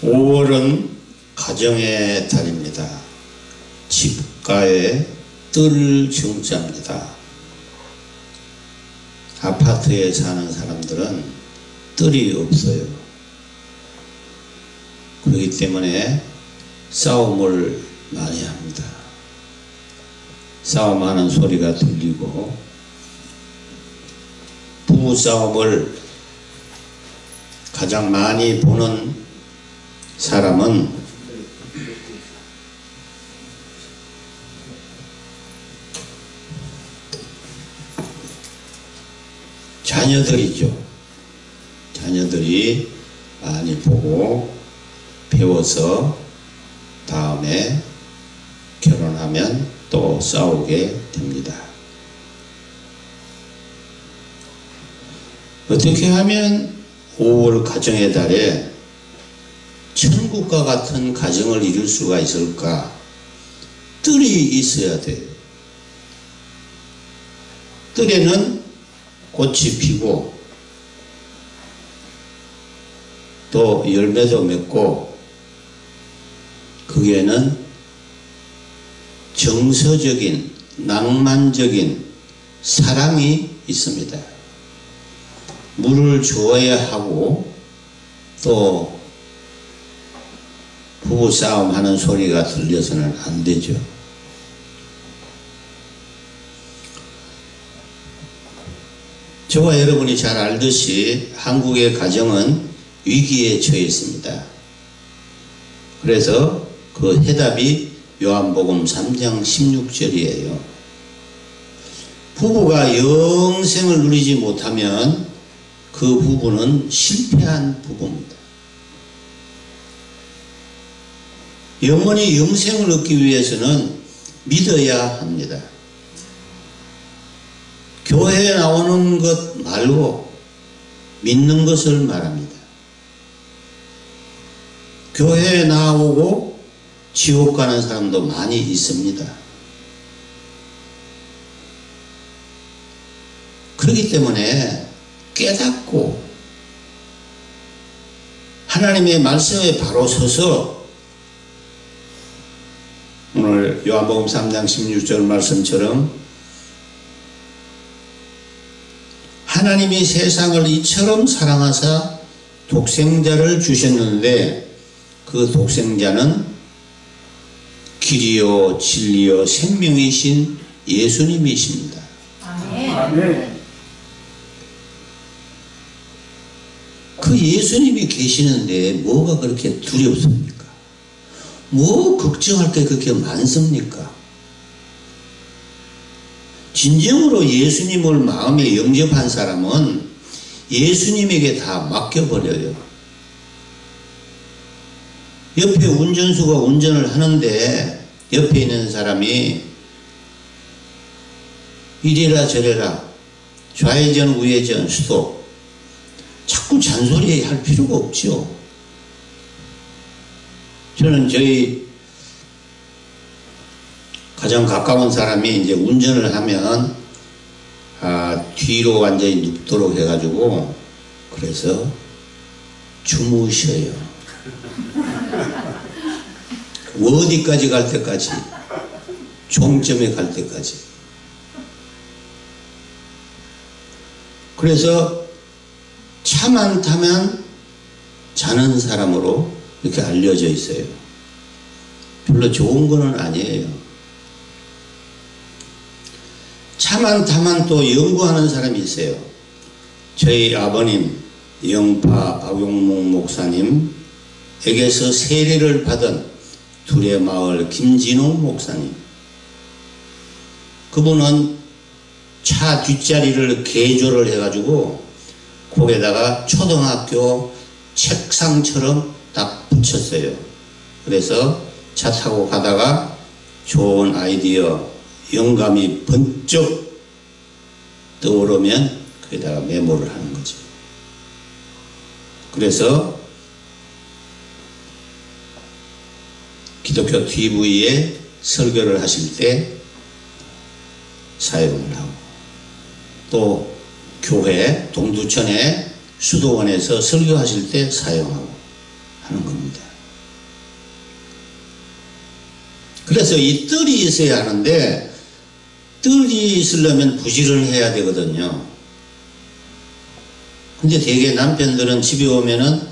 (5월은) 가정의 달입니다. 집가에 뜰 정자입니다. 아파트에 사는 사람들은 뜰이 없어요. 그렇기 때문에 싸움을 많이 합니다. 싸움하는 소리가 들리고, 부부싸움을 가장 많이 보는 사람은 자녀들이죠. 자녀들이 많이 보고 배워서 다음에 결혼하면 또 싸우게 됩니다. 어떻게 하면 5월 가정의 달에 천국과 같은 가정을 이룰 수가 있을까? 뜰이 있어야 돼요. 뜰에는 꽃이 피고 또 열매도 맺고, 거기에는 정서적인 낭만적인 사랑이 있습니다. 물을 주어야 하고, 또 부부싸움 하는 소리가 들려서는 안 되죠. 저와 여러분이 잘 알듯이 한국의 가정은 위기에 처해 있습니다. 그래서 그 해답이 요한복음 3장 16절이에요. 부부가 영생을 누리지 못하면 그 부부는 실패한 부부입니다. 영원히 영생을 얻기 위해서는 믿어야 합니다. 교회에 나오는 것 말고 믿는 것을 말합니다. 교회에 나오고 지옥 가는 사람도 많이 있습니다. 그렇기 때문에 깨닫고 하나님의 말씀에 바로 서서, 오늘 요한복음 3장 16절 말씀처럼 하나님이 세상을 이처럼 사랑하사 독생자를 주셨는데, 그 독생자는 길이요 진리요 생명이신 예수님이십니다. 아멘. 그 예수님이 계시는데 뭐가 그렇게 두렵습니까? 뭐 걱정할 게 그렇게 많습니까? 진정으로 예수님을 마음에 영접한 사람은 예수님에게 다 맡겨버려요. 옆에 운전수가 운전을 하는데 옆에 있는 사람이 이래라 저래라, 좌회전 우회전 스톱, 자꾸 잔소리 할 필요가 없죠. 저는 저희 가장 가까운 사람이 이제 운전을 하면 뒤로 완전히 눕도록 해가지고, 그래서 주무셔요. 어디까지 갈 때까지, 종점에 갈 때까지. 그래서 차만 타면 자는 사람으로 이렇게 알려져 있어요. 별로 좋은 거는 아니에요. 차만 타면 또 연구하는 사람이 있어요. 저희 아버님 영파 박용목 목사님에게서 세례를 받은 두레마을 김진웅 목사님, 그분은 차 뒷자리를 개조를 해가지고 거기에다가 초등학교 책상처럼 딱 붙였어요. 그래서 차 타고 가다가 좋은 아이디어, 영감이 번쩍 떠오르면 거기다가 메모를 하는 거죠. 그래서 기독교 TV에 설교를 하실 때 사용을 하고, 또 교회 동두천에 수도원에서 설교하실 때 사용하고 하는 겁니다. 그래서 이 뜰이 있어야 하는데, 뜰이 있으려면 부지런해야 되거든요. 근데 대개 남편들은 집에 오면은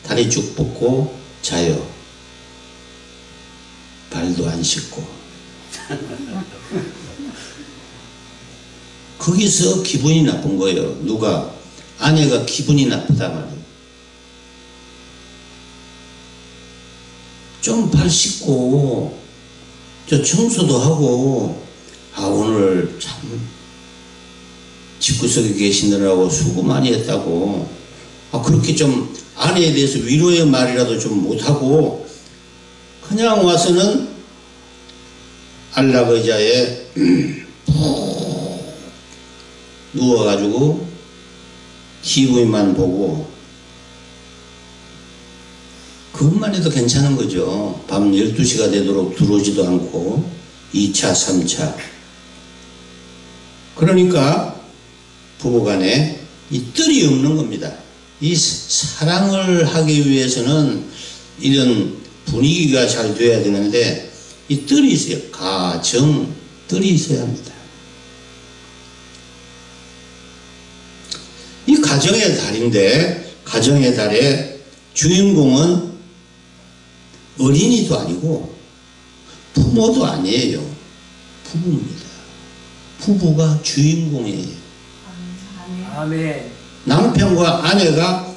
다리 쭉 뻗고 자요. 발도 안 씻고. 거기서 기분이 나쁜 거예요. 누가? 아내가 기분이 나쁘다 말이에요. 좀 발 씻고 저 청소도 하고, 아 오늘 참 집구석에 계시느라고 수고 많이 했다고, 아 그렇게 좀 아내에 대해서 위로의 말이라도 좀 못하고 그냥 와서는 안락 의자에 푹 누워가지고 TV만 보고, 그것만 해도 괜찮은 거죠. 밤 12시가 되도록 들어오지도 않고 2차, 3차. 그러니까 부부간에 이 뜰이 없는 겁니다. 이 사랑을 하기 위해서는 이런 분위기가 잘 돼야 되는데, 이 뜰이 있어요. 가정 뜰이 있어야 합니다. 이 가정의 달인데, 가정의 달의 주인공은 어린이도 아니고 부모도 아니에요. 부부입니다. 부부가 주인공이에요. 아멘. 남편과 아내가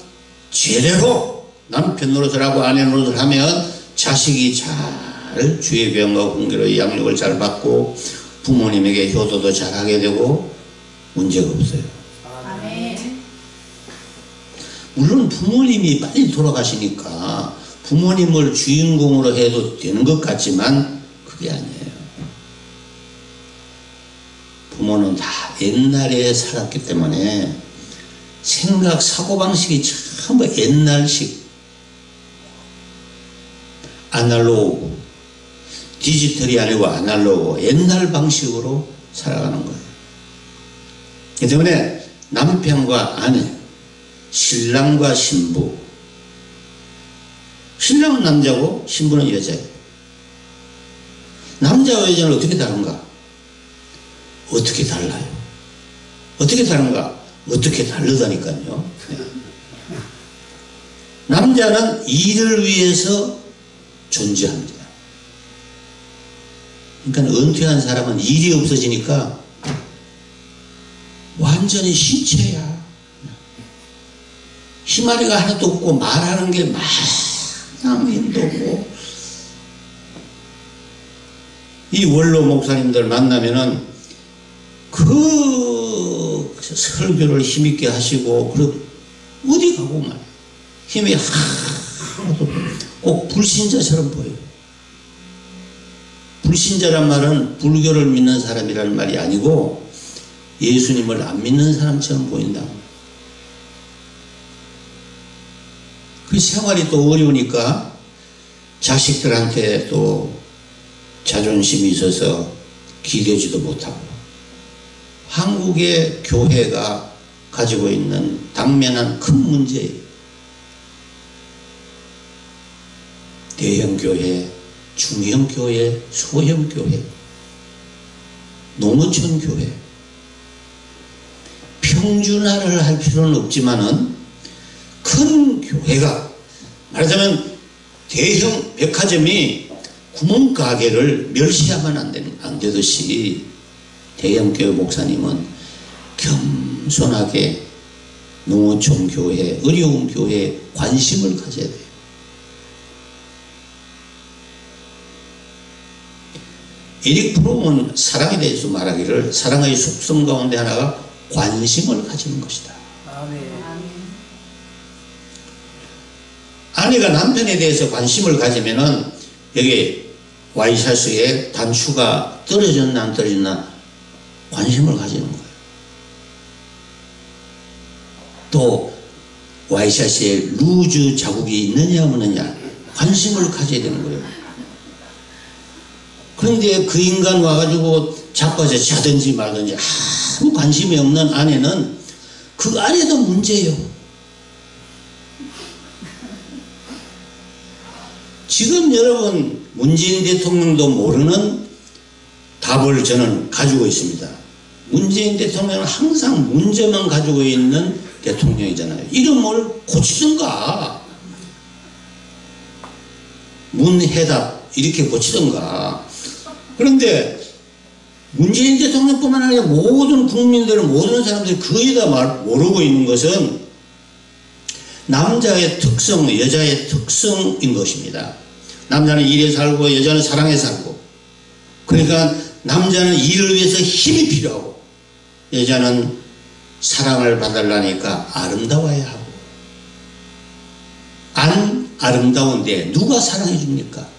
제대로 남편 노릇을 하고 아내 노릇을 하면 자식이 잘 주의 병과 훈계로 양육을 잘 받고 부모님에게 효도도 잘 하게 되고 문제가 없어요. 아멘. 물론 부모님이 빨리 돌아가시니까 부모님을 주인공으로 해도 되는 것 같지만 그게 아니에요. 부모는 다 옛날에 살았기 때문에 생각, 사고방식이 전부 옛날식, 아날로그, 디지털이 아니고 아날로그, 옛날 방식으로 살아가는 거예요. 그렇기 때문에 남편과 아내, 신랑과 신부, 신랑은 남자고 신부는 여자예요. 남자와 여자는 어떻게 다른가? 어떻게 달라요? 어떻게 다른가? 어떻게 다르다니까요. 남자는 일을 위해서 존재합니다. 그러니까 은퇴한 사람은 일이 없어지니까 완전히 신체야. 희마리가 하나도 없고 말하는 게 마냥 힘도 없고. 이 원로 목사님들 만나면은 그 설교를 힘있게 하시고, 그럼 어디 가고 말이야. 힘이 하나도 꼭 불신자처럼 보여요. 불신자란 말은 불교를 믿는 사람이라는 말이 아니고 예수님을 안 믿는 사람처럼 보인다. 그 생활이 또 어려우니까 자식들한테 또 자존심이 있어서 기대지도 못하고, 한국의 교회가 가지고 있는 당면한 큰 문제예요. 대형교회, 중형교회, 소형교회, 농어촌교회. 평준화를 할 필요는 없지만은 큰 교회가, 말하자면 대형 백화점이 구멍가게를 멸시하면 안 되듯이 대형교회 목사님은 겸손하게 농어촌 교회, 어려운 교회에 관심을 가져야 돼요. 에릭 프롬은 사랑에 대해서 말하기를, 사랑의 속성 가운데 하나가 관심을 가지는 것이다. 아멘. 아내가 남편에 대해서 관심을 가지면은 여기 와이셔츠에 단추가 떨어졌나 안 떨어졌나 관심을 가지는 거예요. 또 와이셔츠에 루즈 자국이 있느냐 없느냐 관심을 가져야 되는 거예요. 그런데 그 인간 와가지고 자빠져 자든지 말든지 아무 관심이 없는 아내는 그 아내도 문제예요. 지금 여러분 문재인 대통령도 모르는 답을 저는 가지고 있습니다. 문재인 대통령은 항상 문제만 가지고 있는 대통령이잖아요. 이름을 고치든가 문해답 이렇게 고치든가. 그런데 문재인 대통령뿐만 아니라 모든 국민들은 모든 사람들이 거의 다 모르고 있는 것은 남자의 특성, 여자의 특성인 것입니다. 남자는 일에 살고 여자는 사랑에 살고, 그러니까 남자는 일을 위해서 힘이 필요하고 여자는 사랑을 받으려니까 아름다워야 하고. 안 아름다운데 누가 사랑해 줍니까?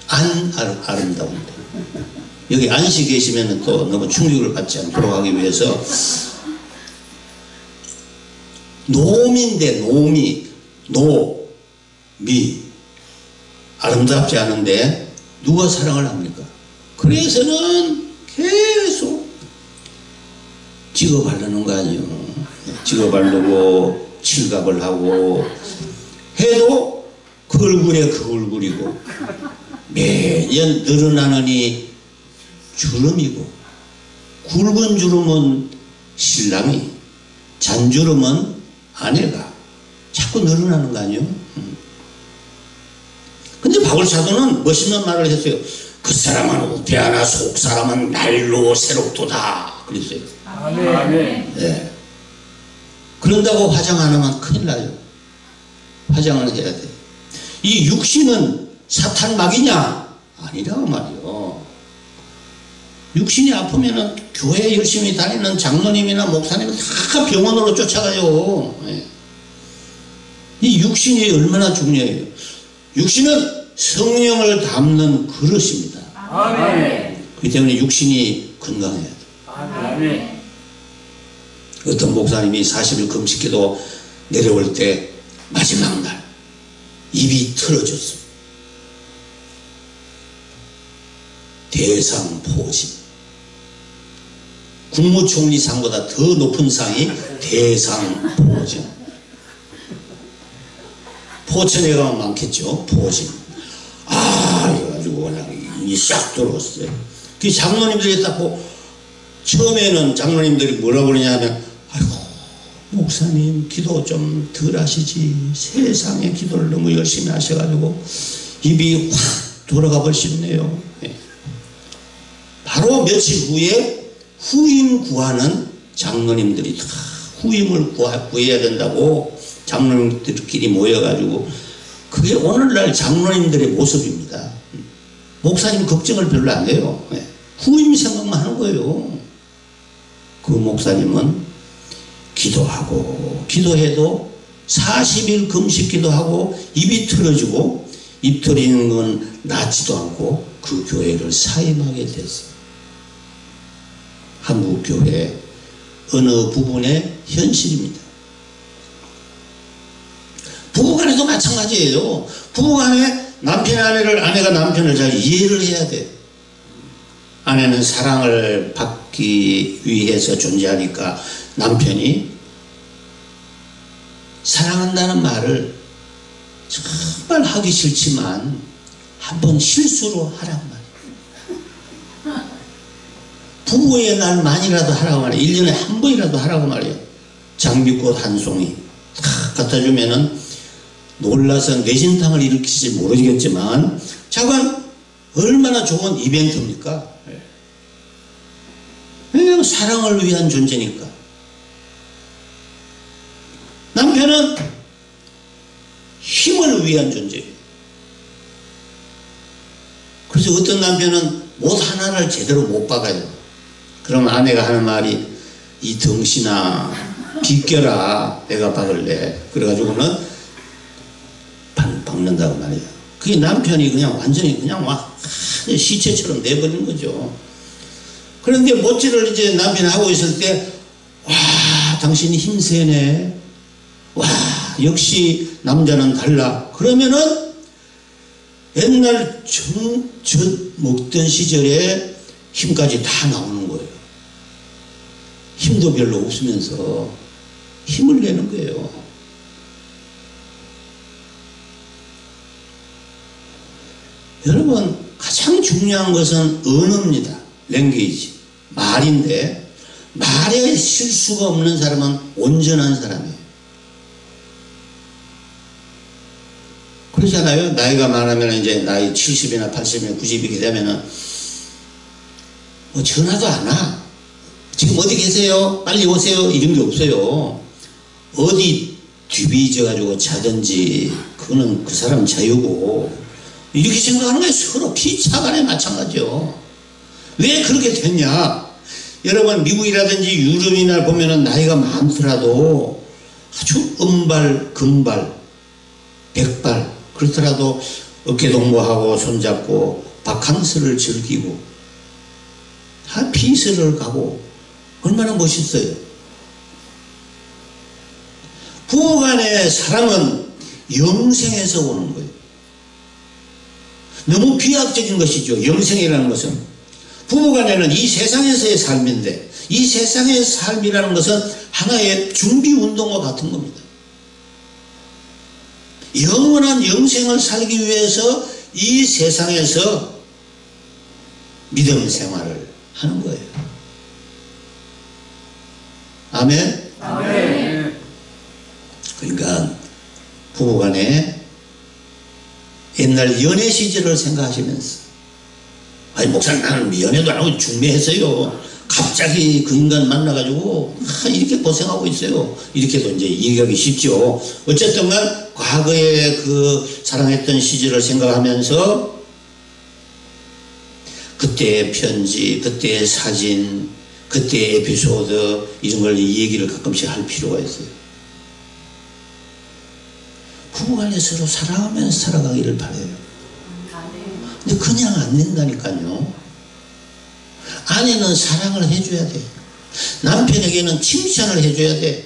안 아름다운데. 여기 안씨 계시면 또 너무 충격을 받지 않도록 하기 위해서, 노미인데 노미 아름답지 않은데 누가 사랑을 합니까? 그래서는 계속 찍어 바르는 거 아니에요. 찍어 바르고 칠갑을 하고 해도 그 얼굴에 그 얼굴이고, 매년 늘어나느니 주름이고, 굵은 주름은 신랑이, 잔주름은 아내가 자꾸 늘어나는 거 아니에요? 근데 바울사도는 멋있는 말을 했어요. 그 사람은 우패 하나 속 사람은 날로 새롭도다 그랬어요. 아멘. 네. 그런다고 화장 안 하면 큰일 나요. 화장을 해야 돼. 이 육신은 사탄 막이냐? 아니라고 말이요. 육신이 아프면은 교회 열심히 다니는 장로님이나 목사님은 다 병원으로 쫓아가요. 네. 이 육신이 얼마나 중요해요. 육신은 성령을 담는 그릇입니다. 아멘. 그렇기 때문에 육신이 건강해야 돼. 아멘. 어떤 목사님이 40일 금식기도 내려올 때 마지막 날 입이 틀어졌어. 대상포진. 국무총리 상보다 더 높은 상이 대상포진. 포천에 가면 많겠죠. 포진. 이래가지고 그냥 이 싹 들어왔어요. 그 장로님들이 딱 보고, 처음에는 장로님들이 뭐라고 그러냐면, 아이고 목사님 기도 좀 덜 하시지, 세상에 기도를 너무 열심히 하셔가지고 입이 확 돌아가 버리시네요. 네. 바로 며칠 후에 후임 구하는 장로님들이 다 후임을 구해야 된다고 장로님들끼리 모여가지고, 그게 오늘날 장로님들의 모습입니다. 목사님 걱정을 별로 안 해요. 네. 후임 생각만 하는 거예요. 그 목사님은 기도하고 기도해도 40일 금식 기도하고 입이 틀어지고, 입 틀리는 건 낫지도 않고 그 교회를 사임하게 됐어요. 한국교회 어느 부분의 현실입니다. 부부간에도 마찬가지예요. 부부간에 남편이 아내를, 아내가 남편을 잘 이해를 해야 돼. 아내는 사랑을 받기 위해서 존재하니까 남편이 사랑한다는 말을 정말 하기 싫지만 한번 실수로 하라고 말이에요. 부부의 날만이라도 하라고 말이에요. 1년에 한 번이라도 하라고 말이에요. 장미꽃 한 송이 탁 갖다 주면은 놀라서 뇌진탕을 일으킬지 모르겠지만 잠깐 얼마나 좋은 이벤트입니까? 왜냐하면 사랑을 위한 존재니까. 남편은 힘을 위한 존재예요. 그래서 어떤 남편은 못 하나를 제대로 못 박아요. 그럼 아내가 하는 말이, 이 덩신아 비껴라, 내가 박을래. 그래가지고는 박는다고 말이에요. 그게 남편이 그냥 완전히 그냥 막 시체처럼 내버린 거죠. 그런데 못질을 이제 남편이 하고 있을 때, 와, 당신이 힘세네. 와, 역시 남자는 달라. 그러면은 옛날 젖 먹던 시절에 힘까지 다 나오는 거예요. 힘도 별로 없으면서 힘을 내는 거예요. 여러분, 가장 중요한 것은 언어입니다. 랭귀지, 말인데, 말에 실수가 없는 사람은 온전한 사람이에요. 그러잖아요. 나이가 많으면 이제 나이 70이나 80이나 90이 되면은 뭐 전화도 안 와. 지금 어디 계세요? 빨리 오세요. 이런 게 없어요. 어디 뒤비져 가지고 자든지 그거는 그 사람 자유고, 이렇게 생각하는 거예요. 서로 피차간에 마찬가지요. 왜 그렇게 됐냐? 여러분, 미국이라든지 유럽이나 보면은 나이가 많더라도 아주 은발, 금발, 백발, 그렇더라도 어깨 동무하고 손잡고 바캉스를 즐기고 피서를 가고 얼마나 멋있어요. 부부간의 사랑은 영생에서 오는 거예요. 너무 비약적인 것이죠. 영생이라는 것은. 부부간에는 이 세상에서의 삶인데, 이 세상의 삶이라는 것은 하나의 준비운동과 같은 겁니다. 영원한 영생을 살기 위해서 이 세상에서 믿음 생활을 하는 거예요. 아멘? 아멘. 그러니까 부부간에 옛날 연애 시절을 생각하시면서, 아니 목사님 나는 연애도 안 하고 중매했어요. 갑자기 그 인간 만나가지고 이렇게 고생하고 있어요. 이렇게도 이제 이해하기 쉽죠. 어쨌든 간 과거에 그 사랑했던 시절을 생각하면서 그때의 편지, 그때의 사진, 그때의 에피소드 이런 걸 얘기를 가끔씩 할 필요가 있어요. 부부간에 서로 사랑하면서 살아가기를 바라요. 근데 그냥 안 된다니까요. 아내는 사랑을 해줘야 돼. 남편에게는 칭찬을 해줘야 돼.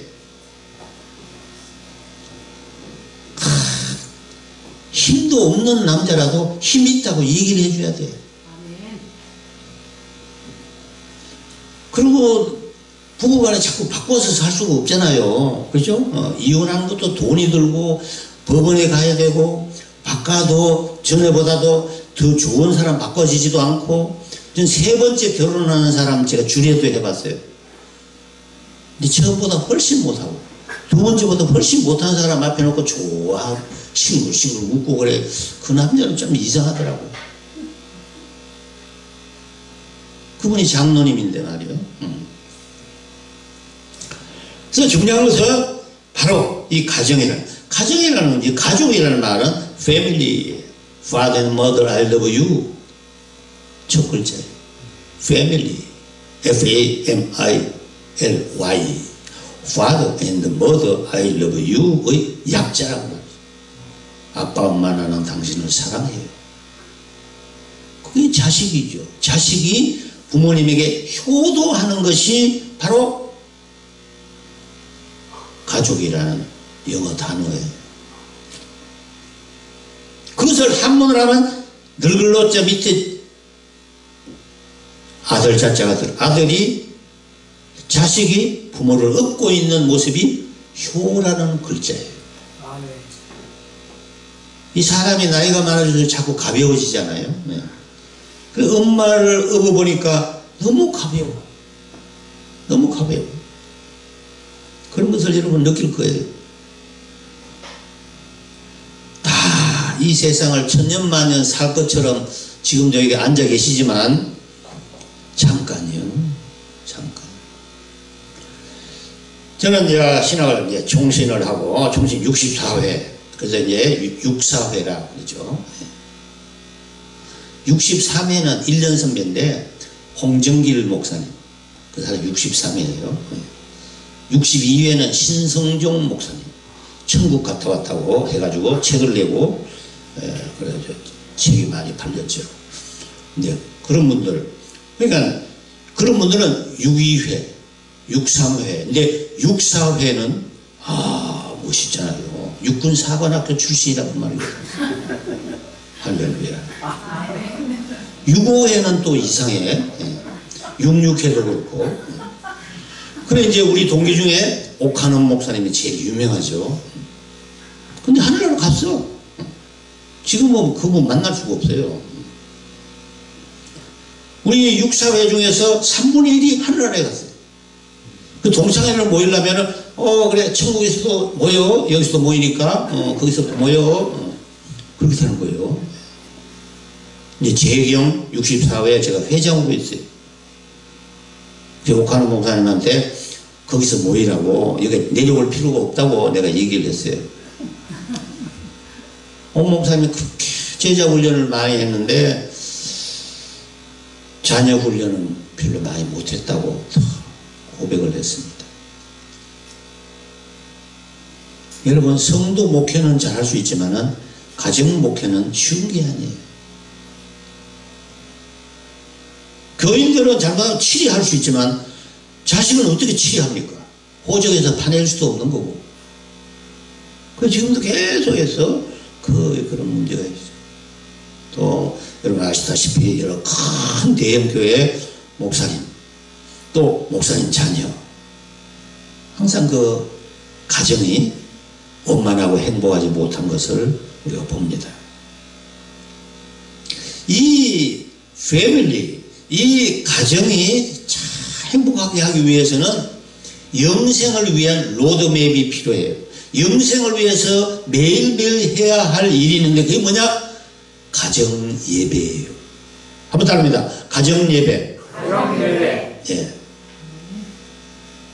힘도 없는 남자라도 힘 있다고 얘기를 해줘야 돼. 그리고 부부간에 자꾸 바꿔서 살 수가 없잖아요. 그죠? 이혼하는 것도 돈이 들고 법원에 가야 되고, 바꿔도 전에보다도 더 좋은 사람 바꿔지지도 않고. 전 세 번째 결혼하는 사람 제가 주례도 해봤어요. 근데 처음보다 훨씬 못하고 두 번째보다 훨씬 못한 사람 앞에 놓고 좋아하고 싱글싱글 웃고 그래. 그 남자는 좀 이상하더라고요. 그분이 장로님인데 말이요. 그래서 중요한 것은 바로 이 가정이라는 이 가족이라는 말은 family, father and mother, I love you. 첫 글자예요. family, F-A-M-I-L-Y, father and mother, I love you의 약자라고 합니다. 아빠 엄마 나는 당신을 사랑해요. 그게 자식이죠. 자식이 부모님에게 효도하는 것이 바로 가족이라는 영어 단어예요. 그것을 한문으로 하면 늙을로자 밑에 아들 자자가 들어. 아들이, 자식이 부모를 업고 있는 모습이 효라는 글자예요. 이 사람이 나이가 많아져서 자꾸 가벼워지잖아요. 네. 그 엄마를 업어보니까 너무 가벼워. 너무 가벼워. 그런 것을 여러분 느낄 거예요. 다 이 세상을 천년만년 살 것처럼 지금도 여기 앉아 계시지만 잠깐이요. 잠깐. 저는 이제 신학을 이제 종신을 하고, 종신 64회. 그래서 이제 64회라 그러죠. 63회는 1년 선배인데, 홍정길 목사님. 그 사람 63회예요. 62회는 신성종 목사님. 천국 갔다 왔다고 해가지고 책을 내고, 그래가지고 책이 많이 팔렸죠. 근데 그런 분들, 그러니까 그런 분들은 62회, 63회. 근데 64회는 멋있잖아요. 육군 사관학교 출신이라고 말이에요. 할렐루야. 6호회는 또 이상해. 66회도 그렇고. 그래 이제 우리 동기 중에 옥하는 목사님이 제일 유명하죠. 근데 하늘나라 갔어. 지금은 그분 만날 수가 없어요. 우리 육사회 중에서 3분의 1이 하늘나라에 갔어요. 그 동창회를 모이려면은 그래 천국에서도 모여, 여기서도 모이니까 거기서도 모여, 그렇게 되는 거예요. 이제 재경 64회 제가 회장으로 있어요. 옥하는 목사님한테 거기서 모이라고, 여기 내려올 필요가 없다고 내가 얘기를 했어요. 목사님이 그렇게 제자 훈련을 많이 했는데 자녀 훈련은 별로 많이 못했다고 고백을 했습니다. 여러분, 성도 목회는 잘할 수 있지만은 가정 목회는 쉬운 게 아니에요. 교인들은 잘못하면 치리할 수 있지만 자식은 어떻게 치리합니까? 호적에서 파낼 수도 없는 거고. 그래서 지금도 계속해서 그런 문제가 있어요. 또 여러분 아시다시피 여러 큰 대형 교회 목사님, 또 목사님 자녀, 항상 그 가정이 원만하고 행복하지 못한 것을 우리가 봅니다. 이 패밀리, 이 가정이 잘 행복하게 하기 위해서는 영생을 위한 로드맵이 필요해요. 영생을 위해서 매일매일 해야 할 일이 있는데 그게 뭐냐? 가정 예배예요. 한번 따릅니다. 가정 예배. 가정 예배. 예.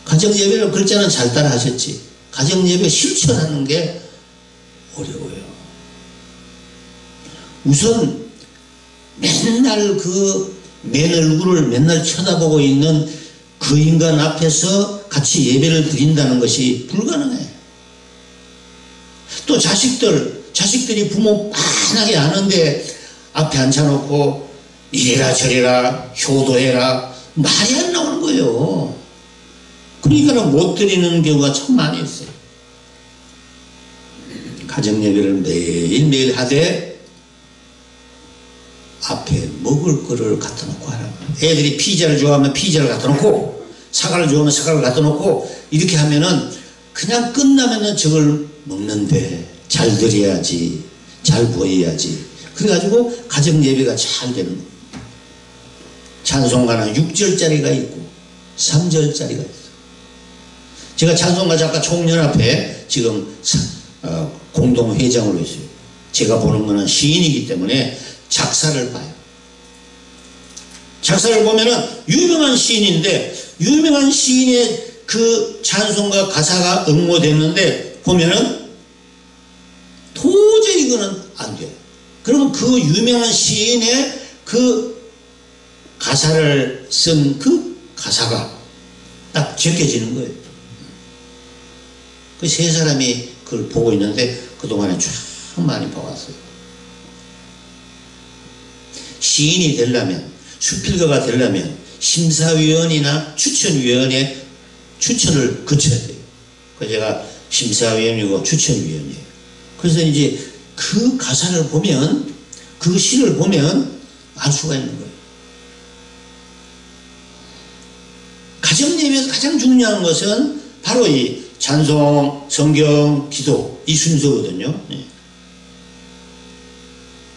가정 예배는 글자는 잘 따라 하셨지. 가정 예배 실천하는 게 어려워요. 우선 맨날 그 맨 얼굴을 맨날 쳐다보고 있는 그 인간 앞에서 같이 예배를 드린다는 것이 불가능해. 또 자식들이 부모 빤하게 아는데 앞에 앉혀놓고 이래라 저래라 효도해라 말이 안 나오는 거예요. 그러니까 못 드리는 경우가 참 많이 있어요. 가정 예배를 매일매일 하되 앞에 먹을 거를 갖다 놓고 하라. 애들이 피자를 좋아하면 피자를 갖다 놓고, 사과를 좋아하면 사과를 갖다 놓고, 이렇게 하면은 그냥 끝나면은 저걸 먹는데 잘 드려야지, 잘 보여야지. 그래가지고 가정 예배가 잘 되는 겁니다. 찬송가는 6절짜리가 있고 3절짜리가 있어요. 제가 찬송가 작가 총연합회 지금 공동회장으로 있어요. 제가 보는 거는 시인이기 때문에 작사를 봐요. 작사를 보면은 유명한 시인인데 유명한 시인의 그 찬송가 가사가 응모됐는데 보면은 도저히 이거는 안 돼요. 그러면 그 유명한 시인의 그 가사를 쓴 그 가사가 딱 제껴지는 거예요. 그 세 사람이 그걸 보고 있는데 그동안에 쫙 많이 봐왔어요. 시인이 되려면, 수필가가 되려면 심사위원이나 추천위원회 추천을 거쳐야 돼요. 그래서 제가 심사위원이고 추천위원이에요. 그래서 이제 그 가사를 보면, 그 시를 보면 알 수가 있는 거예요. 가정예배에서 가장 중요한 것은 바로 이 찬송, 성경, 기도, 이 순서거든요.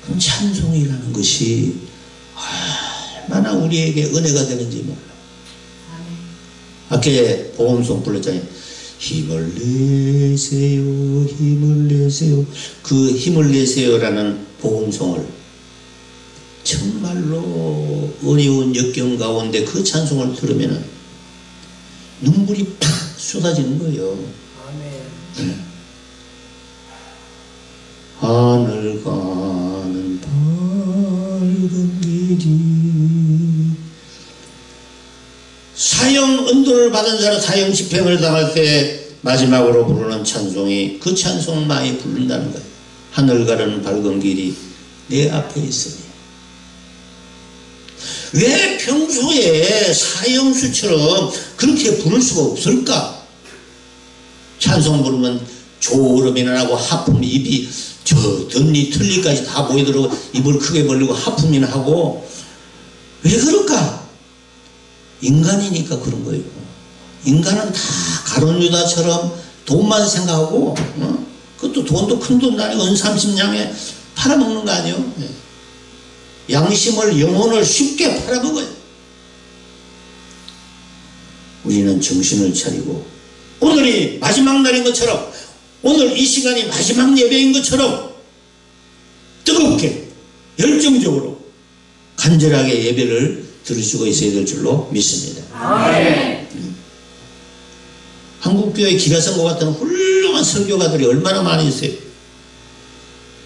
그럼 찬송이라는 것이 얼마나 우리에게 은혜가 되는지 몰라. 아까 복음송 불렀잖아요. 힘을 내세요, 힘을 내세요. 그 힘을 내세요라는 복음송을 정말로 어려운 역경 가운데 그 찬송을 들으면 눈물이 팍 쏟아지는 거예요. 아멘. 하늘 가는 밝은 길이, 사형 은도를 받은 자는 사형 집행을 당할 때 마지막으로 부르는 찬송이 그 찬송을 많이 부른다는 거예요. 하늘 가는 밝은 길이 내 앞에 있으니. 왜 평소에 사형수처럼 그렇게 부를 수가 없을까? 찬송 부르면 조름이나 나고 하품, 입이 저 덧니 틀니까지 다 보이도록 입을 크게 벌리고 하품이나 하고. 왜 그럴까? 인간이니까 그런 거예요. 인간은 다 가룟 유다처럼 돈만 생각하고, 그것도 돈도 큰 돈도 아니고 은30냥에 팔아먹는 거 아니에요? 양심을, 영혼을 쉽게 팔아먹어요. 우리는 정신을 차리고 오늘이 마지막 날인 것처럼, 오늘 이 시간이 마지막 예배인 것처럼 뜨겁게 열정적으로 간절하게 예배를 들으시고 있어야 될 줄로 믿습니다. 아멘. 한국교회 기가성고 같은 훌륭한 설교가들이 얼마나 많이 있어요.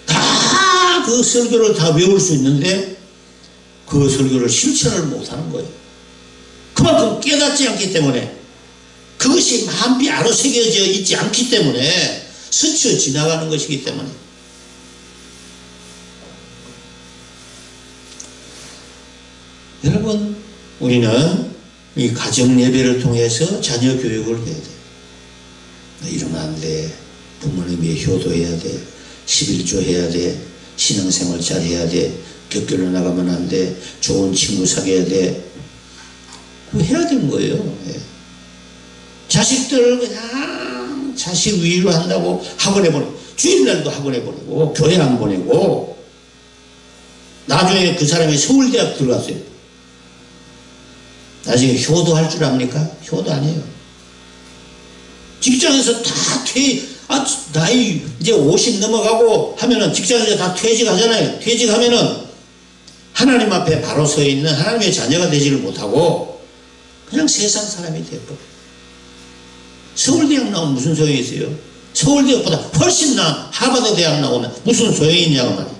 다 그 설교를 다 외울 수 있는데 그 설교를 실천을 못하는 거예요. 그만큼 깨닫지 않기 때문에, 그것이 마음비 안으로 새겨져 있지 않기 때문에 스쳐 지나가는 것이기 때문에. 여러분, 우리는 이 가정 예배를 통해서 자녀 교육을 해야 돼. 이러면 안 돼. 부모님이 효도해야 돼. 11조 해야 돼. 신앙생활 잘 해야 돼. 격결로 나가면 안 돼. 좋은 친구 사귀어야 돼. 그거 해야 되는 거예요. 예. 자식들 그냥 자식 위로 한다고 학원에 보내고, 주일날도 학원에 보내고, 교회 안 보내고, 나중에 그 사람이 서울대학 들어갔어요. 나중에 효도할 줄 압니까? 효도 아니에요. 직장에서 다 나이 이제 50 넘어가고 하면은 직장에서 다 퇴직하잖아요. 퇴직하면은 하나님 앞에 바로 서 있는 하나님의 자녀가 되지를 못하고 그냥 세상 사람이 되고. 서울대학 나오면 무슨 소용이 있어요? 서울대학보다 훨씬 나 하버드 대학 나오면 무슨 소용이 있냐고 말이에요.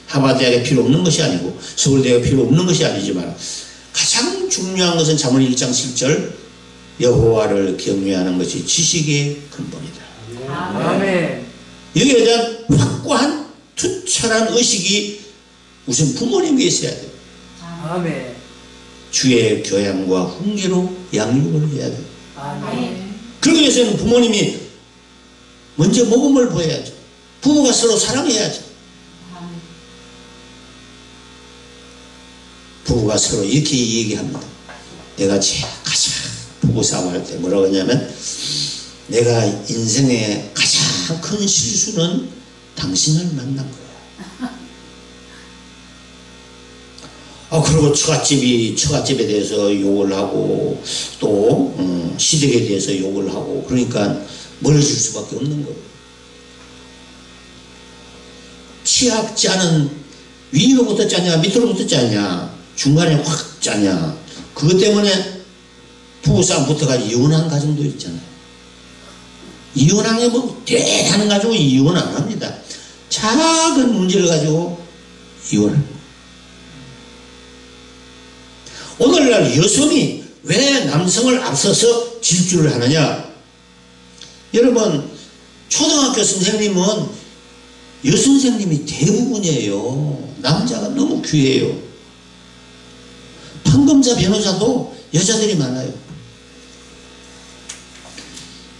하버드 대학이 필요 없는 것이 아니고 서울대학이 필요 없는 것이 아니지만, 가장 중요한 것은 잠언 1장 7절 여호와를 경외하는 것이 지식의 근본이다. 아멘. 여기에 대한 확고한 투철한 의식이 우선 부모님께 있어야 돼요. 아멘. 주의 교양과 훈계로 양육을 해야 돼요. 아멘. 그러기 위해서는 부모님이 먼저 모범을 보여야죠. 부모가 서로 사랑해야죠. 부부가 서로 이렇게 얘기합니다. 내가 가장 부부싸움할 때 뭐라고 하냐면, 내가 인생의 가장 큰 실수는 당신을 만난 거야. 그리고 처갓집에 대해서 욕을 하고, 또 시댁에 대해서 욕을 하고, 그러니까 멀어질 수밖에 없는 거예요. 치약 짜는 위로부터 짜냐 밑으로부터 짜냐 중간에 확 짜냐, 그것 때문에 부부싸움 붙어가지고 이혼한 가정도 있잖아요. 이혼한 게 뭐 대단한 가지고 이혼 안 합니다. 작은 문제를 가지고 이혼합니다. 오늘날 여성이 왜 남성을 앞서서 질주를 하느냐? 여러분, 초등학교 선생님은 여선생님이 대부분이에요. 남자가 너무 귀해요. 판검사 변호사도 여자들이 많아요.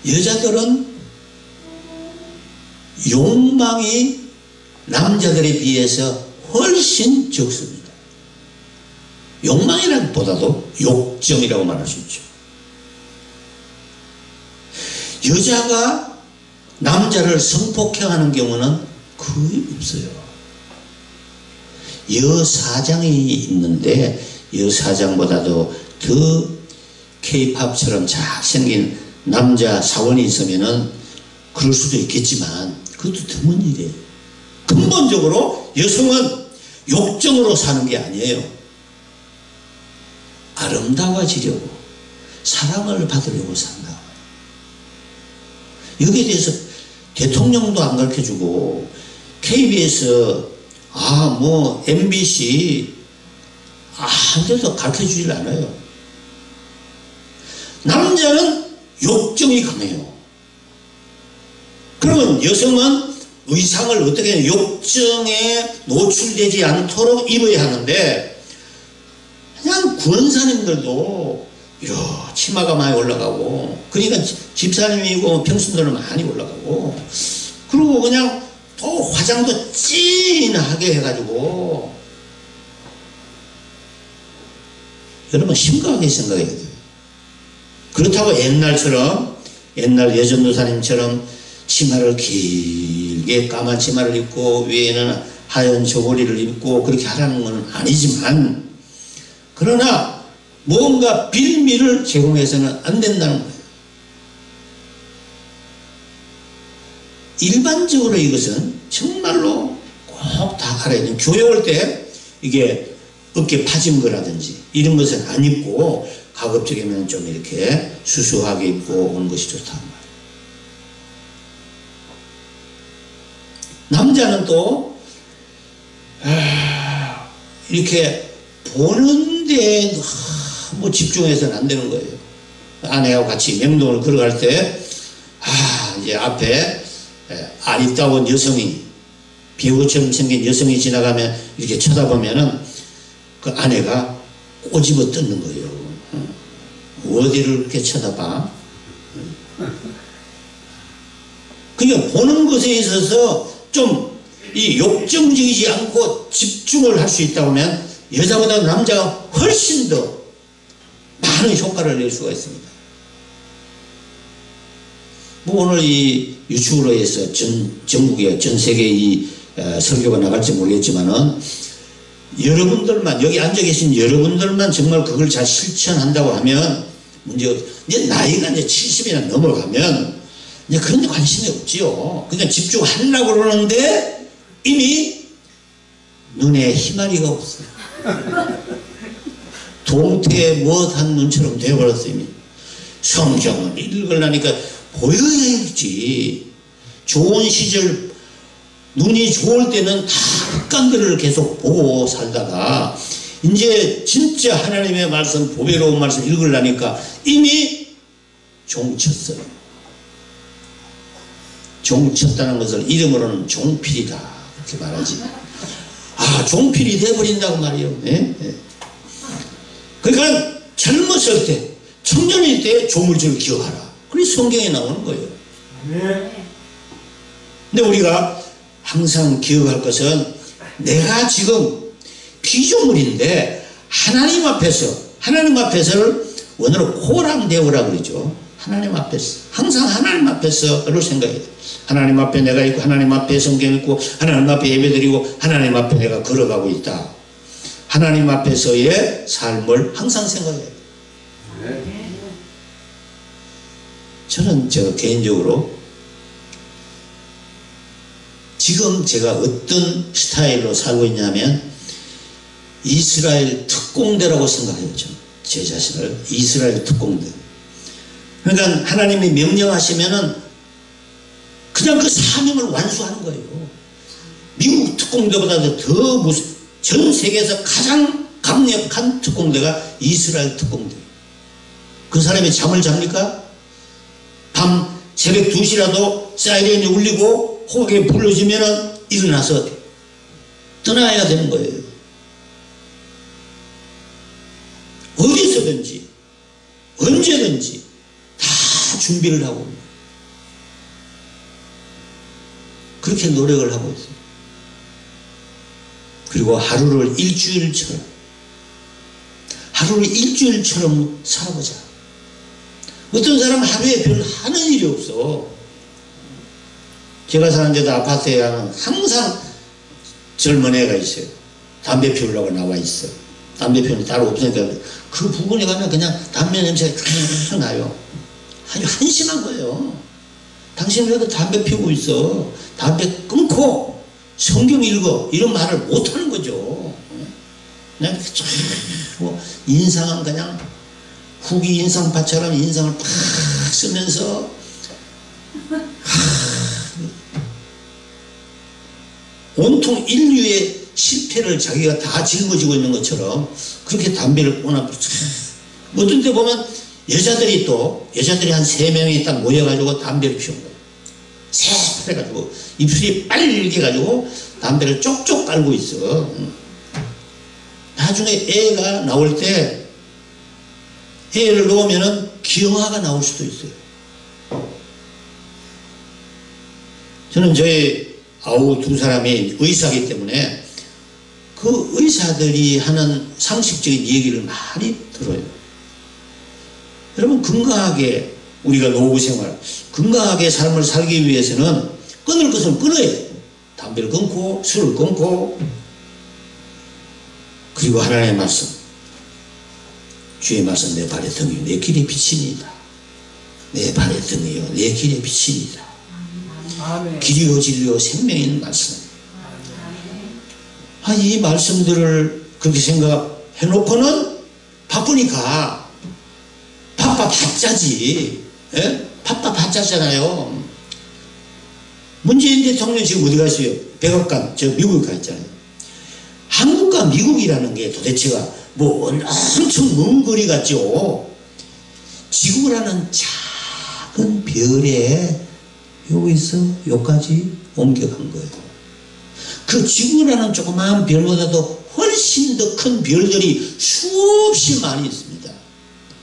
여자들은 욕망이 남자들에 비해서 훨씬 적습니다. 욕망이라기보다도 욕정이라고 말할 수 있죠. 여자가 남자를 성폭행하는 경우는 거의 없어요. 여사장이 있는데 여사장보다도 더 K-팝처럼 잘생긴 남자 사원이 있으면은 그럴 수도 있겠지만 그것도 드문 일이에요. 근본적으로 여성은 욕정으로 사는 게 아니에요. 아름다워지려고, 사랑을 받으려고 산다. 여기에 대해서 대통령도 안 가르쳐주고, KBS, MBC, 한 데도 가르쳐주질 않아요. 남자는 욕정이 강해요. 그러면 여성은 의상을 어떻게 해야 욕정에 노출되지 않도록 입어야 하는데, 그냥 구원사님들도 치마가 많이 올라가고, 그러니까 집사님이고 평순들은 많이 올라가고, 그리고 그냥 또 화장도 진하게 해가지고, 여러분 심각하게 생각해야 돼요. 그렇다고 옛날 여전도사님처럼 치마를 길게 까만 치마를 입고 위에는 하얀 저고리를 입고 그렇게 하라는 건 아니지만, 그러나 뭔가 빌미를 제공해서는 안 된다는 거예요. 일반적으로 이것은 정말로 꼭 다 알아야 돼요. 교회 올 때 이게 어깨 파진 거라든지 이런 것은 안 입고 가급적이면 좀 이렇게 수수하게 입고 오는 것이 좋다는 말이에요. 남자는 또 이렇게 보는데 뭐 집중해서는 안 되는 거예요. 아내하고 같이 명동을 걸어갈 때 이제 앞에 아리따운 여성이, 배우처럼 생긴 여성이 지나가면 이렇게 쳐다보면은 그 아내가 꼬집어 뜯는 거예요. 어디를 그렇게 쳐다봐? 그러니까 보는 것에 있어서 좀 이 욕정적이지 않고 집중을 할 수 있다고 하면 여자보다 남자가 훨씬 더 많은 효과를 낼 수가 있습니다. 뭐 오늘 이 유튜브로 해서 전국에 전 세계에 이 설교가 나갈지 모르겠지만은 여러분들만, 여기 앉아 계신 여러분들만 정말 그걸 잘 실천한다고 하면 이제 나이가 이제 70이나 넘어가면 이제 그런 데 관심이 없지요. 그냥 집중하려고 그러는데 이미 눈에 희마리가 없어요. 동태에 못한 눈처럼 되어버렸어요. 이미 성경을 읽으려니까 보여야 읽지. 좋은 시절, 눈이 좋을 때는 다 흑간들을 계속 보고 살다가 이제 진짜 하나님의 말씀, 보배로운 말씀 읽으려니까 이미 종쳤어요. 종쳤다는 것을 이름으로는 종필이다 그렇게 말하지. 종필이 돼버린다고 말이에요. 네? 네. 그러니까 젊었을 때, 청년일 때 조물주를 기억하라. 그게 성경에 나오는 거예요. 근데 우리가 항상 기억할 것은 내가 지금 피조물인데 하나님 앞에서를 원어로 코랑데오라고 그러죠. 하나님 앞에서, 항상 하나님 앞에서를 생각해야 돼. 하나님 앞에 내가 있고, 하나님 앞에 성경 읽고, 하나님 앞에 예배드리고, 하나님 앞에 내가 걸어가고 있다. 하나님 앞에서의 삶을 항상 생각해야 돼. 저는 개인적으로 지금 제가 어떤 스타일로 살고 있냐면 이스라엘 특공대라고 생각해요. 제 자신을 이스라엘 특공대. 그러니까 하나님이 명령하시면은 그냥 그 사명을 완수하는 거예요. 미국 특공대보다도 더 전 세계에서 가장 강력한 특공대가 이스라엘 특공대. 그 사람이 잠을 잡니까? 밤 새벽 2시라도 사이렌이 울리고 호각에 불러지면은 일어나서 떠나야 되는 거예요. 어디서든지 언제든지 다 준비를 하고 그렇게 노력을 하고 있어요. 그리고 하루를 일주일처럼 살아보자. 어떤 사람은 하루에 별 하는 일이 없어. 제가 사는 데도 아파트에 가면 항상 젊은 애가 있어요. 담배 피우려고 나와 있어. 담배 피우는 게 따로 없으니까 그 부분에 가면 그냥 담배 냄새가 탁 나요. 아주 한심한 거예요. 당신 왜 그 담배 피우고 있어? 담배 끊고 성경 읽어. 이런 말을 못하는 거죠. 그냥 뭐 인상은 그냥 후기 인상파처럼 인상을 팍 쓰면서 온통 인류의 실패를 자기가 다 짊어지고 있는 것처럼 그렇게 담배를 꼬나. 어떤 데 보면 여자들이 한 3명이 딱 모여가지고 담배를 피운 거예요. 새해가지고 입술이 빨개 가지고 담배를 쪽쪽 깔고 있어. 나중에 애가 나올 때 해를 놓으면은 기형아가 나올 수도 있어요. 저는 저희 아우 두 사람이 의사이기 때문에 그 의사들이 하는 상식적인 얘기를 많이 들어요. 여러분, 건강하게 우리가 노후 생활, 건강하게 삶을 살기 위해서는 끊을 것은 끊어야 돼요. 담배를 끊고 술을 끊고, 그리고 하나님의 말씀, 주의 말씀, 내 발의 등이요 내 길의 빛이니이다. 내 발의 등이요 내 길의 빛이니이다. 길이요 진리요 생명인 말씀. 이 말씀들을 그렇게 생각해놓고는 바쁘니까 바빠봤자지. 예? 바빠봤자잖아요. 문재인 대통령 지금 어디 가있어요? 백악관, 저 미국에 가 있잖아요. 한국과 미국이라는 게 도대체가 뭐 엄청 먼 거리 같죠. 지구라는 작은 별에 여기서 여기까지 옮겨간 거예요. 그 지구라는 조그마한 별보다도 훨씬 더 큰 별들이 수없이 많이 있습니다.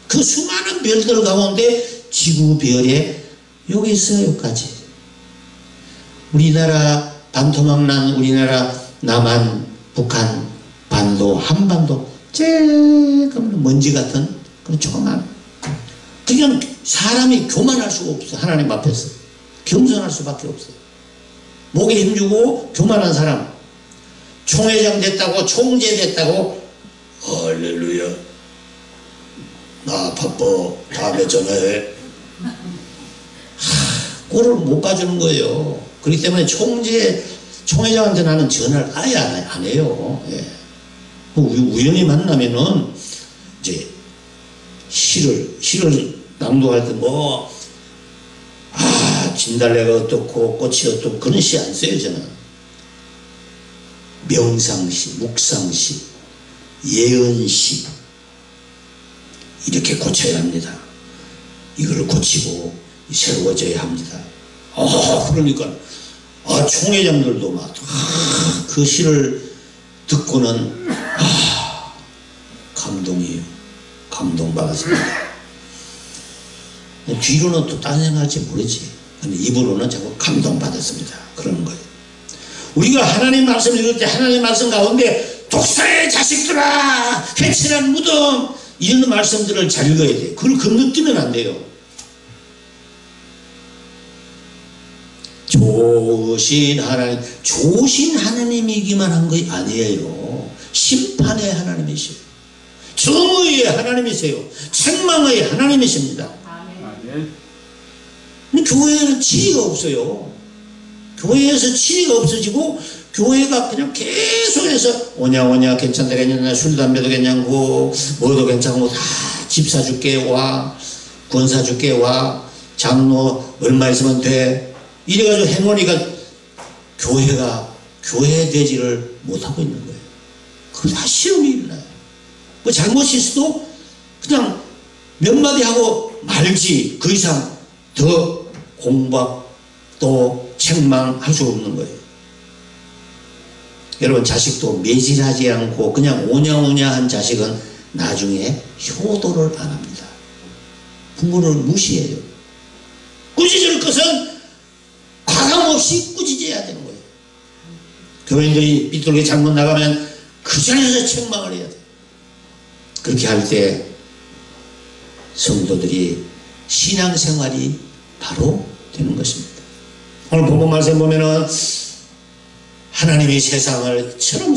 그 수많은 별들 가운데 지구별에 여기서 여기까지, 우리나라 반토막 난 우리나라 남한, 북한, 반도, 한반도 쬐끔 먼지 같은 그런 조그만, 그냥 사람이 교만할 수가 없어. 하나님 앞에서 겸손할 수밖에 없어. 목에 힘주고 교만한 사람, 총회장 됐다고, 총재 됐다고, 할렐루야, 나 바빠, 다음에 전화해. 꼴을 못 봐주는 거예요. 그렇기 때문에 총회장한테 나는 전화를 아예 안 해요. 예. 우연히 만나면은 이제 시를 낭독할 때 진달래가 어떻고 꽃이 어떻고 그런 시 안 써요. 저는 명상시, 묵상시, 예언시 이렇게 고쳐야 합니다. 이걸 고치고 새로워져야 합니다. 그러니까 총회장들도 막 그 시를 듣고는 감동받았습니다. 뒤로는 또 딴 생각할지 모르지. 근데 입으로는 자꾸 감동받았습니다. 그러는 거예요. 우리가 하나님 말씀 읽을 때 하나님 말씀 가운데 독사의 자식들아, 해치란 무덤, 이런 말씀들을 잘 읽어야 돼요. 그걸 건너뛰면 안 돼요. 좋으신 하나님, 좋으신 하나님이기만 한 것이 아니에요. 심판의 하나님이시오. 정의의 하나님이세요. 책망의 하나님이십니다. 근데 교회에는 지혜가 없어요. 교회에서 지혜가 없어지고 교회가 그냥 계속해서 오냐 괜찮다 괜찮다, 술 담배도 괜찮고 뭐도 괜찮고 다 집 사줄게 와, 권 사줄게 와, 장로 얼마 있으면 돼, 이래가지고 해놓으니까 교회가 교회 되지를 못하고 있는 거예요. 그거 다 시험이 일어나요. 뭐 잘못이 있어도 그냥 몇 마디 하고 말지 그 이상 더 공박 또 책망할 수 없는 거예요. 여러분, 자식도 매질하지 않고 그냥 오냐오냐 한 자식은 나중에 효도를 안 합니다. 부모를 무시해요. 꾸짖을 것은 과감없이 꾸짖어야 되는 거예요. 교인들이 삐뚤게 잘못 나가면 그 자리에서 책망을 해야 돼요. 그렇게 할 때 성도들이 신앙생활이 바로 되는 것입니다. 오늘 본문 말씀 보면은 하나님이 세상을 처럼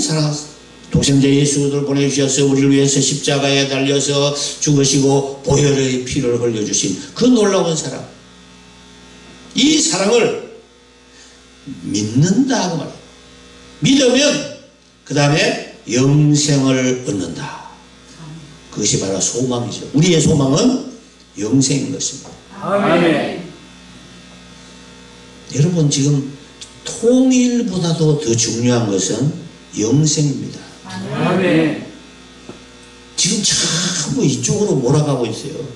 독생자 예수를 보내주셔서 우리를 위해서 십자가에 달려서 죽으시고 보혈의 피를 흘려주신 그 놀라운 사랑, 이 사랑을 믿는다 그 말이에요. 믿으면 그 다음에 영생을 얻는다. 그것이 바로 소망이죠. 우리의 소망은 영생인 것입니다. 아멘. 여러분, 지금 통일보다도 더 중요한 것은 영생입니다. 아멘. 지금 전부 이쪽으로 몰아가고 있어요.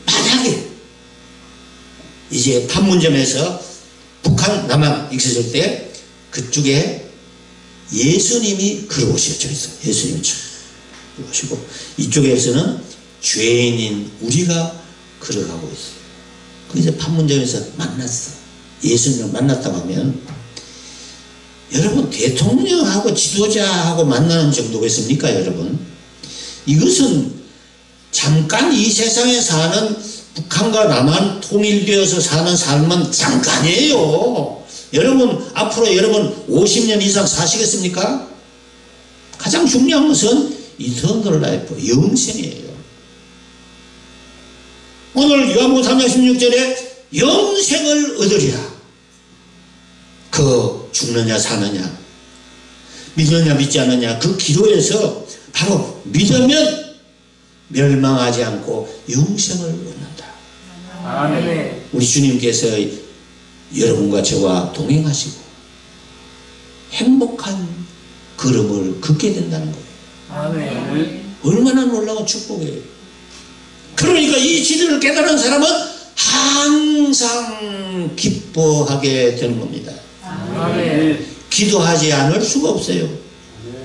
만약에 이제 판문점에서 북한 남한 있었을 때 그쪽에 예수님이 걸어오셨죠. 예수님이 것이고, 이쪽에서는 죄인인 우리가 걸어가고 있어요. 그래서 판문점에서 만났어. 예수님을 만났다고 하면, 여러분, 대통령하고 지도자하고 만나는 정도겠습니까, 여러분? 이것은 잠깐 이 세상에 사는, 북한과 남한 통일되어서 사는 삶은 잠깐이에요. 여러분, 앞으로 여러분 50년 이상 사시겠습니까? 가장 중요한 것은 이터널 라이프, 영생이에요. 오늘 요한복음 3장 16절에 영생을 얻으리라. 그 죽느냐 사느냐, 믿느냐 믿지 않느냐, 그 기도에서 바로 믿으면 멸망하지 않고 영생을 얻는다. 아멘. 우리 주님께서 여러분과 저와 동행하시고 행복한 걸음을 걷게 된다는 거예요. 아멘. 얼마나 놀라운 축복이에요. 그러니까 이 진리를 깨달은 사람은 항상 기뻐하게 되는 겁니다. 아멘. 기도하지 않을 수가 없어요.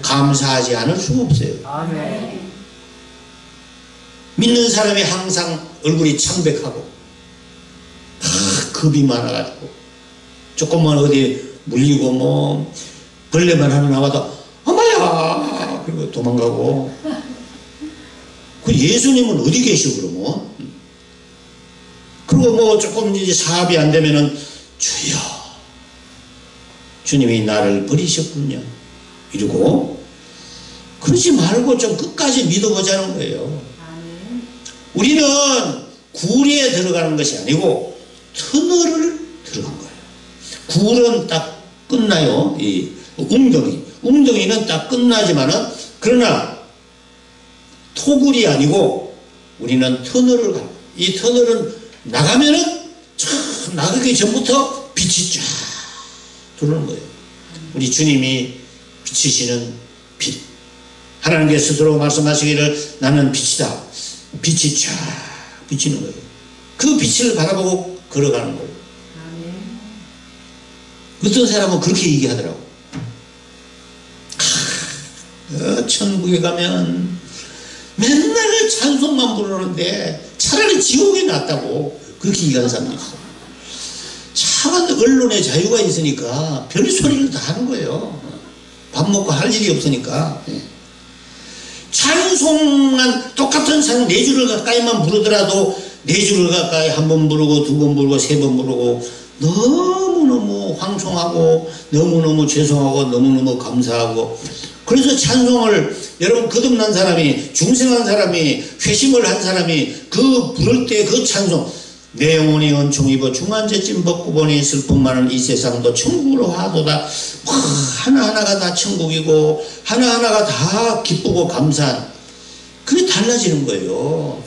감사하지 않을 수가 없어요. 아멘. 믿는 사람이 항상 얼굴이 창백하고 겁이 많아가지고 조금만 어디 물리고 뭐 벌레만 하나 나와도 엄마야 그리고 도망가고. 그 예수님은 어디 계시고 그러면? 그리고 뭐 조금 이제 사업이 안 되면은 주여 주님이 나를 버리셨군요 이러고. 그러지 말고 좀 끝까지 믿어보자는 거예요. 우리는 굴에 들어가는 것이 아니고 터널을 들어간 거예요. 굴은 딱 끝나요. 이 웅덩이는 딱 끝나지만은, 그러나 토굴이 아니고 우리는 터널을 가요. 이 터널은 나가면은 나가기 전부터 빛이 쫙 들어오는 거예요. 우리 주님이 비치시는 빛. 하나님께 스스로 말씀하시기를 나는 빛이다. 빛이 쫙 비치는 거예요. 그 빛을 바라보고 걸어가는 거예요. 어떤 사람은 그렇게 얘기하더라고. 천국에 가면 맨날 찬송만 부르는데 차라리 지옥에 낫다고 그렇게 얘기하는 사람도 있어. 차만 언론의 자유가 있으니까 별소리를 다 하는 거예요. 밥 먹고 할 일이 없으니까. 찬송만 똑같은 찬송 4줄을 가까이만 부르더라도 4줄을 가까이 한 번 부르고 2번 부르고 3번 부르고 너무너무 황송하고 너무너무 죄송하고 너무너무 감사하고. 그래서 찬송을 여러분 거듭난 사람이, 중생한 사람이, 회심을 한 사람이 그 부를 때 그 찬송, 내 영혼이 은총 입어 중한죄짐 벗고 보니 슬픔 많은 이 세상도 천국으로 하도다. 하나하나가 다 천국이고 하나하나가 다 기쁘고 감사한, 그게 달라지는 거예요.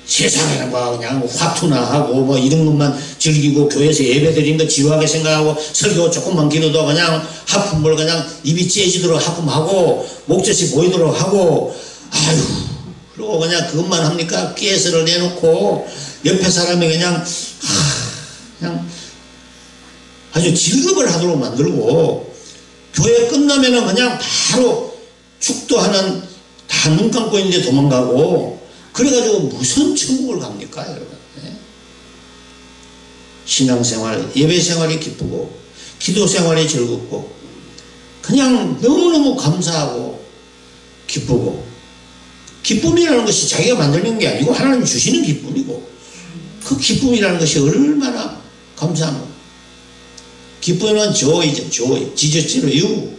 세상에는 뭐 그냥 화투나 하고 뭐 이런 것만 즐기고 교회에서 예배 드리는 거 지루하게 생각하고 설교 조금만 기도도 그냥 하품을 그냥 입이 째지도록 하품하고 목젖이 보이도록 하고, 아유 그리고 그냥 그것만 합니까? 깨서를 내놓고 옆에 사람이 그냥 아주 즐겁을 하도록 만들고, 교회 끝나면은 그냥 바로 축도하는, 다 눈 감고 있는데 도망가고. 그래가지고 무슨 천국을 갑니까, 여러분? 신앙생활, 예배생활이 기쁘고 기도생활이 즐겁고 그냥 너무너무 감사하고 기쁘고. 기쁨이라는 것이 자기가 만드는 게 아니고 하나님 주시는 기쁨이고, 그 기쁨이라는 것이 얼마나 감사한 거. 기쁨은 joy죠. joy. 지저스로 you.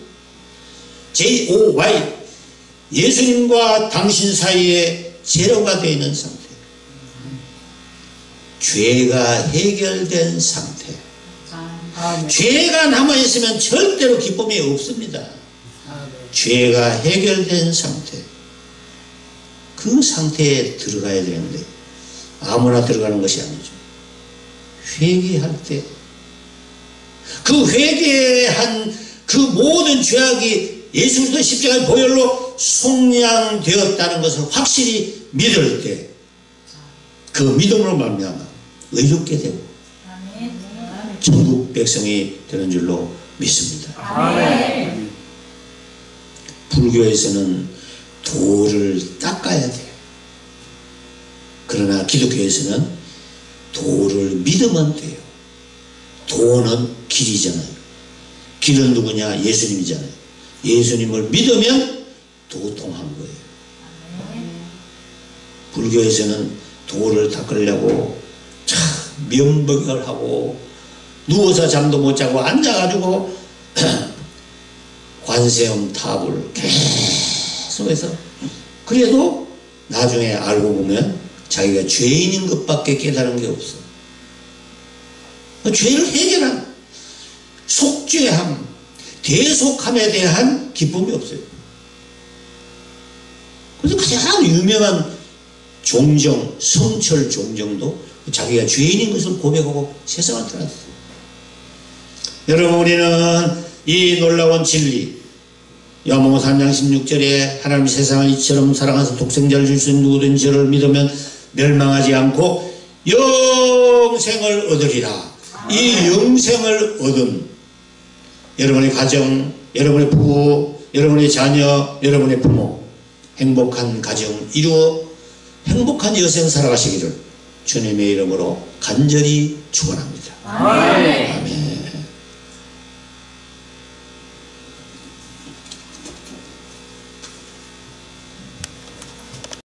J-O-Y. 예수님과 당신 사이에 제로가 되어 있는 상태. 죄가 해결된 상태. 죄가 남아있으면 절대로 기쁨이 없습니다. 죄가 해결된 상태. 그 상태에 들어가야 되는데 아무나 들어가는 것이 아니죠. 회개할 때 그 회개한 그 모든 죄악이 예수 그리스도 십자가의 보혈로 속량되었다는 것을 확실히 믿을 때 그 믿음으로 말미암아 의롭게 되고 천국 백성이 되는 줄로 믿습니다. 불교에서는 도를 닦아야 돼요. 그러나 기독교에서는 도를 믿으면 돼요. 도는 길이잖아요. 길은 누구냐? 예수님이잖아요. 예수님을 믿으면 도통한 거예요. 불교에서는 도를 닦으려고 참 면벽을 하고 누워서 잠도 못 자고 앉아가지고 관세음 탑을 계속해서 그래도 나중에 알고 보면 자기가 죄인인 것밖에 깨달은 게 없어. 죄를 해결한 속죄함, 대속함에 대한 기쁨이 없어요. 그래서 가장 유명한 종정, 성철 종정도 자기가 죄인인 것을 고백하고 세상을 떠났어요. 여러분, 우리는 이 놀라운 진리, 요한복음 3장 16절에 하나님이 세상을 이처럼 사랑하사 독생자를 줄 수 있는 누구든지 저를 믿으면 멸망하지 않고 영생을 얻으리라. 이 영생을 얻은 여러분의 가정, 여러분의 부부, 여러분의 자녀, 여러분의 부모, 행복한 가정 이루어 행복한 여생 살아가시기를 주님의 이름으로 간절히 축원합니다. 아멘. 아멘.